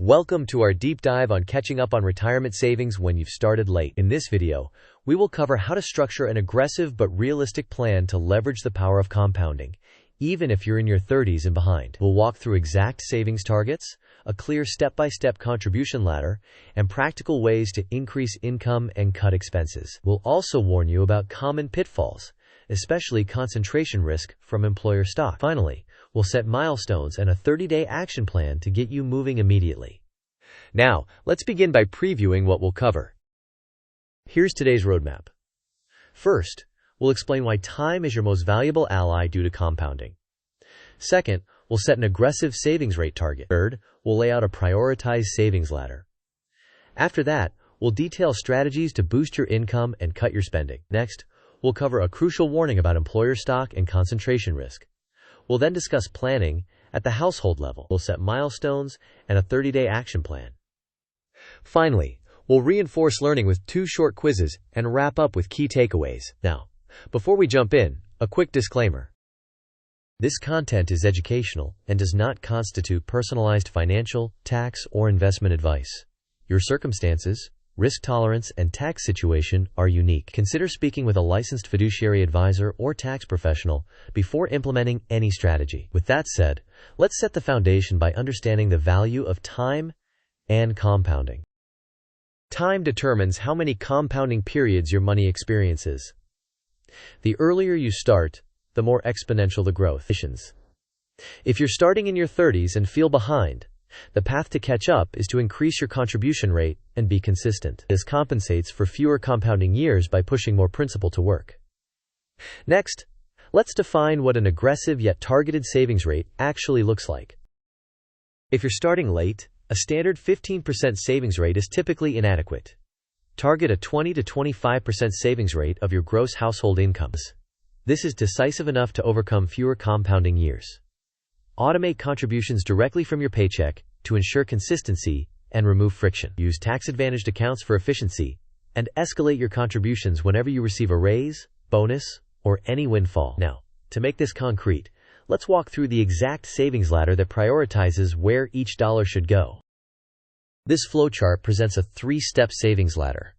Welcome to our deep dive on catching up on retirement savings when you've started late. In this video, we will cover how to structure an aggressive but realistic plan to leverage the power of compounding, even if you're in your 30s and behind. We'll walk through exact savings targets, a clear step-by-step contribution ladder, and practical ways to increase income and cut expenses. We'll also warn you about common pitfalls, especially concentration risk from employer stock. Finally, we'll set milestones and a 30-day action plan to get you moving immediately. Now, let's begin by previewing what we'll cover. Here's today's roadmap. First, we'll explain why time is your most valuable ally due to compounding. Second, we'll set an aggressive savings rate target. Third, we'll lay out a prioritized savings ladder. After that, we'll detail strategies to boost your income and cut your spending. Next, we'll cover a crucial warning about employer stock and concentration risk. We'll then discuss planning at the household level. We'll set milestones and a 30-day action plan. Finally, we'll reinforce learning with 2 short quizzes and wrap up with key takeaways. Now, before we jump in, a quick disclaimer. This content is educational and does not constitute personalized financial, tax, or investment advice. Your circumstances, risk tolerance, and tax situation are unique. Consider speaking with a licensed fiduciary advisor or tax professional before implementing any strategy. With that said, let's set the foundation by understanding the value of time and compounding. Time determines how many compounding periods your money experiences. The earlier you start, the more exponential the growth. If you're starting in your 30s and feel behind, the path to catch up is to increase your contribution rate and be consistent. This compensates for fewer compounding years by pushing more principal to work. Next, let's define what an aggressive yet targeted savings rate actually looks like. If you're starting late, a standard 15% savings rate is typically inadequate. Target a 20 to 25% savings rate of your gross household incomes. This is decisive enough to overcome fewer compounding years. Automate contributions directly from your paycheck to ensure consistency and remove friction. Use tax-advantaged accounts for efficiency, and escalate your contributions whenever you receive a raise, bonus, or any windfall. Now, to make this concrete, let's walk through the exact savings ladder that prioritizes where each dollar should go. This flowchart presents a 3-step savings ladder.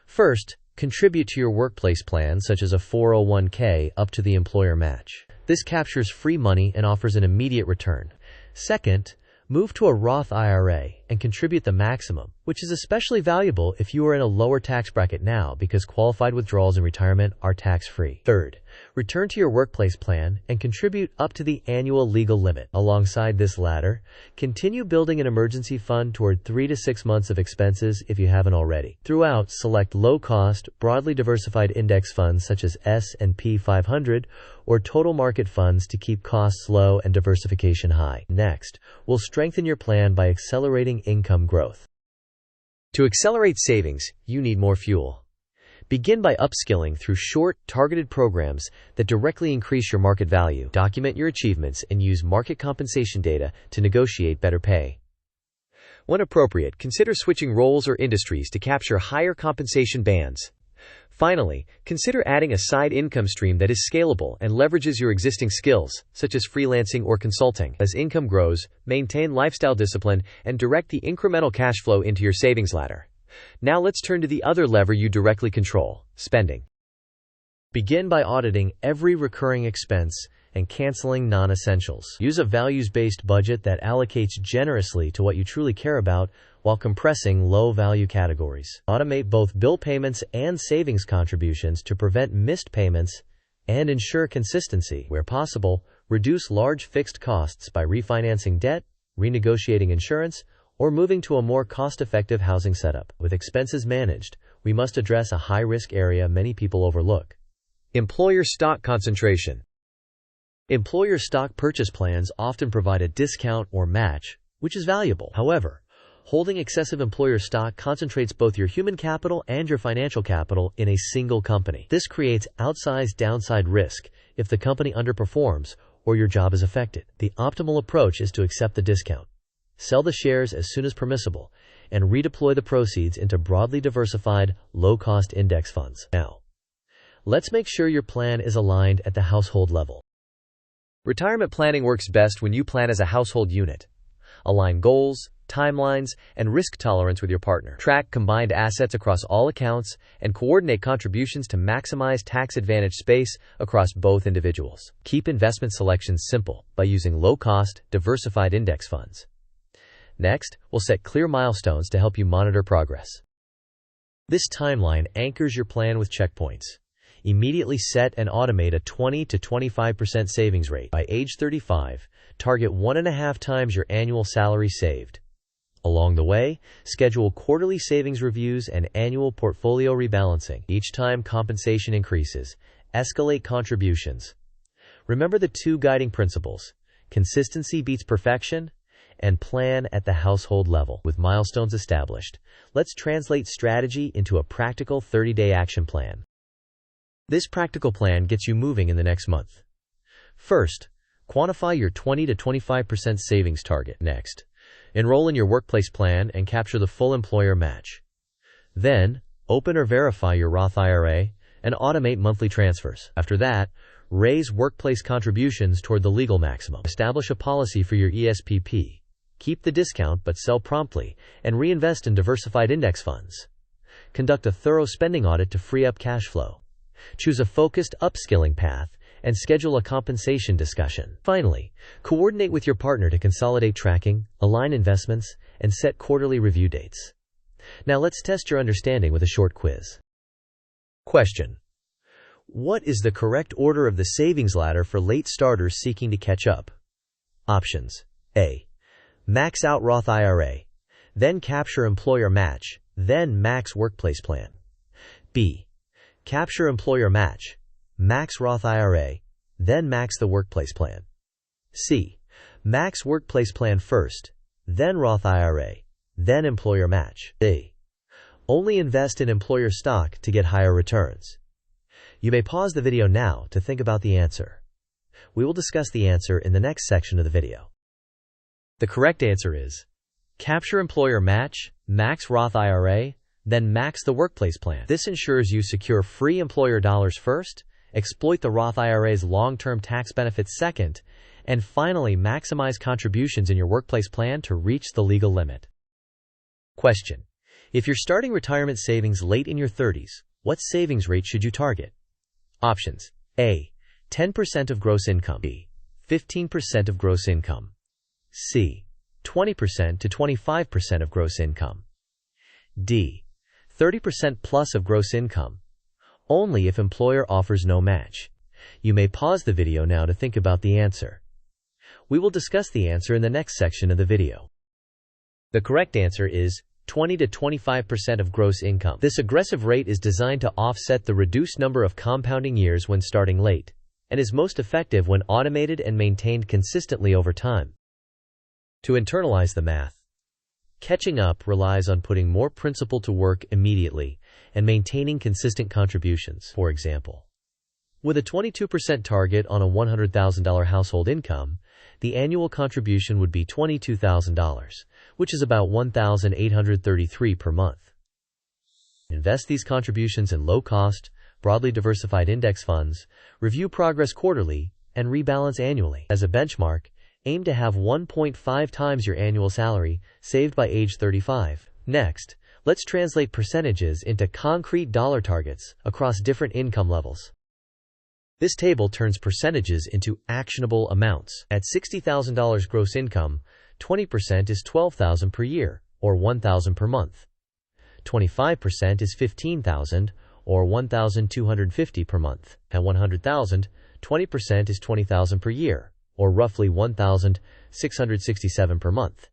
First, contribute to your workplace plan such as a 401k up to the employer match. This captures free money and offers an immediate return. Second, move to a Roth IRA and contribute the maximum, which is especially valuable if you are in a lower tax bracket now because qualified withdrawals in retirement are tax-free. Third, return to your workplace plan and contribute up to the annual legal limit. Alongside this ladder, continue building an emergency fund toward 3 to 6 months of expenses if you haven't already. Throughout, select low-cost, broadly diversified index funds such as S&P 500 or total market funds to keep costs low and diversification high. Next, we'll strengthen your plan by accelerating income growth. To accelerate savings, you need more fuel. Begin by upskilling through short, targeted programs that directly increase your market value. Document your achievements and use market compensation data to negotiate better pay. When appropriate, consider switching roles or industries to capture higher compensation bands. Finally, consider adding a side income stream that is scalable and leverages your existing skills, such as freelancing or consulting. As income grows, maintain lifestyle discipline and direct the incremental cash flow into your savings ladder. Now let's turn to the other lever you directly control: spending. Begin by auditing every recurring expense and canceling non-essentials. Use a values-based budget that allocates generously to what you truly care about while compressing low-value categories. Automate both bill payments and savings contributions to prevent missed payments and ensure consistency. Where possible, reduce large fixed costs by refinancing debt, renegotiating insurance, or moving to a more cost-effective housing setup. With expenses managed, we must address a high-risk area many people overlook: employer stock concentration. Employer stock purchase plans often provide a discount or match, which is valuable. However, holding excessive employer stock concentrates both your human capital and your financial capital in a single company. This creates outsized downside risk if the company underperforms or your job is affected. The optimal approach is to accept the discount, sell the shares as soon as permissible, and redeploy the proceeds into broadly diversified, low-cost index funds. Now, let's make sure your plan is aligned at the household level. Retirement planning works best when you plan as a household unit. Align goals, timelines, and risk tolerance with your partner. Track combined assets across all accounts and coordinate contributions to maximize tax-advantaged space across both individuals. Keep investment selections simple by using low-cost, diversified index funds. Next, we'll set clear milestones to help you monitor progress. This timeline anchors your plan with checkpoints. Immediately set and automate a 20 to 25% savings rate. By age 35, target 1.5 times your annual salary saved. Along the way, schedule quarterly savings reviews and annual portfolio rebalancing. Each time compensation increases, escalate contributions. Remember the two guiding principles: consistency beats perfection, and plan at the household level. With milestones established, let's translate strategy into a practical 30-day action plan. This practical plan gets you moving in the next month. First, quantify your 20 to 25% savings target. Next, enroll in your workplace plan and capture the full employer match. Then, open or verify your Roth IRA and automate monthly transfers. After that, raise workplace contributions toward the legal maximum. Establish a policy for your ESPP. Keep the discount but sell promptly, and reinvest in diversified index funds. Conduct a thorough spending audit to free up cash flow. Choose a focused upskilling path and schedule a compensation discussion. Finally, coordinate with your partner to consolidate tracking, align investments, and set quarterly review dates. Now let's test your understanding with a short quiz. Question: what is the correct order of the savings ladder for late starters seeking to catch up? Options: A. Max out Roth IRA, then capture employer match, then max workplace plan. B. Capture employer match, max Roth IRA, then max the workplace plan. C. Max workplace plan first, then Roth IRA, then employer match. D. Only invest in employer stock to get higher returns. You may pause the video now to think about the answer. We will discuss the answer in the next section of the video. The correct answer is capture employer match, max Roth IRA, then max the workplace plan. This ensures you secure free employer dollars first, exploit the Roth IRA's long-term tax benefits second, and finally maximize contributions in your workplace plan to reach the legal limit. Question: if you're starting retirement savings late in your 30s, what savings rate should you target? Options: A. 10% of gross income. B. 15% of gross income. C. 20% to 25% of gross income. D. 30% plus of gross income, only if employer offers no match. You may pause the video now to think about the answer. We will discuss the answer in the next section of the video. The correct answer is 20 to 25% of gross income. This aggressive rate is designed to offset the reduced number of compounding years when starting late, and is most effective when automated and maintained consistently over time. To internalize the math, catching up relies on putting more principal to work immediately and maintaining consistent contributions. For example, with a 22% target on a $100,000 household income, the annual contribution would be $22,000, which is about $1,833 per month. Invest these contributions in low-cost, broadly diversified index funds, review progress quarterly, and rebalance annually. As a benchmark, aim to have 1.5 times your annual salary saved by age 35. Next, let's translate percentages into concrete dollar targets across different income levels. This table turns percentages into actionable amounts. At $60,000 gross income, 20% is $12,000 per year, or $1,000 per month. 25% is $15,000, or $1,250 per month. At $100,000, 20% is $20,000 per year, or roughly $1,667 per month.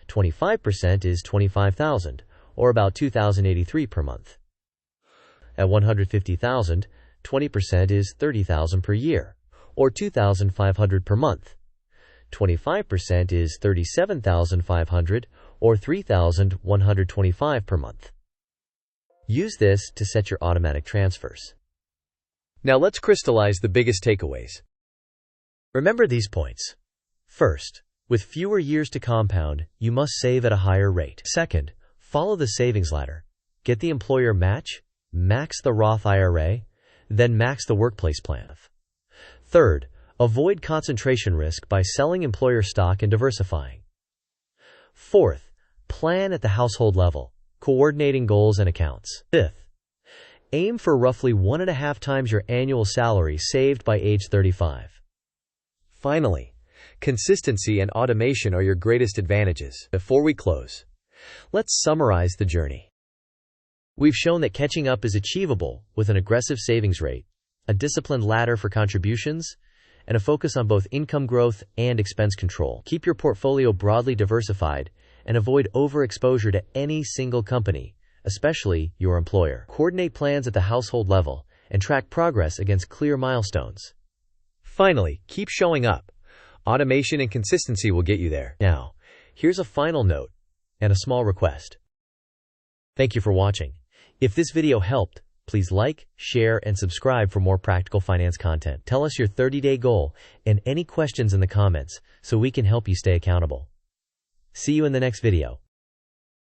25% is $25,000, or about $2,083 per month. At $150,000, 20% is $30,000 per year, or $2,500 per month. 25% is $37,500, or $3,125 per month. Use this to set your automatic transfers. Now let's crystallize the biggest takeaways. Remember these points. First, with fewer years to compound, you must save at a higher rate. Second, follow the savings ladder. Get the employer match, max the Roth IRA, then max the workplace plan. Third, avoid concentration risk by selling employer stock and diversifying. Fourth, plan at the household level, coordinating goals and accounts. Fifth, aim for roughly 1.5 times your annual salary saved by age 35. Finally, consistency and automation are your greatest advantages. Before we close, let's summarize the journey. We've shown that catching up is achievable with an aggressive savings rate, a disciplined ladder for contributions, and a focus on both income growth and expense control. Keep your portfolio broadly diversified and avoid overexposure to any single company, especially your employer. Coordinate plans at the household level and track progress against clear milestones. Finally, keep showing up. Automation and consistency will get you there. Now, here's a final note and a small request. Thank you for watching. If this video helped, please like, share, and subscribe for more practical finance content. Tell us your 30-day goal and any questions in the comments so we can help you stay accountable. See you in the next video.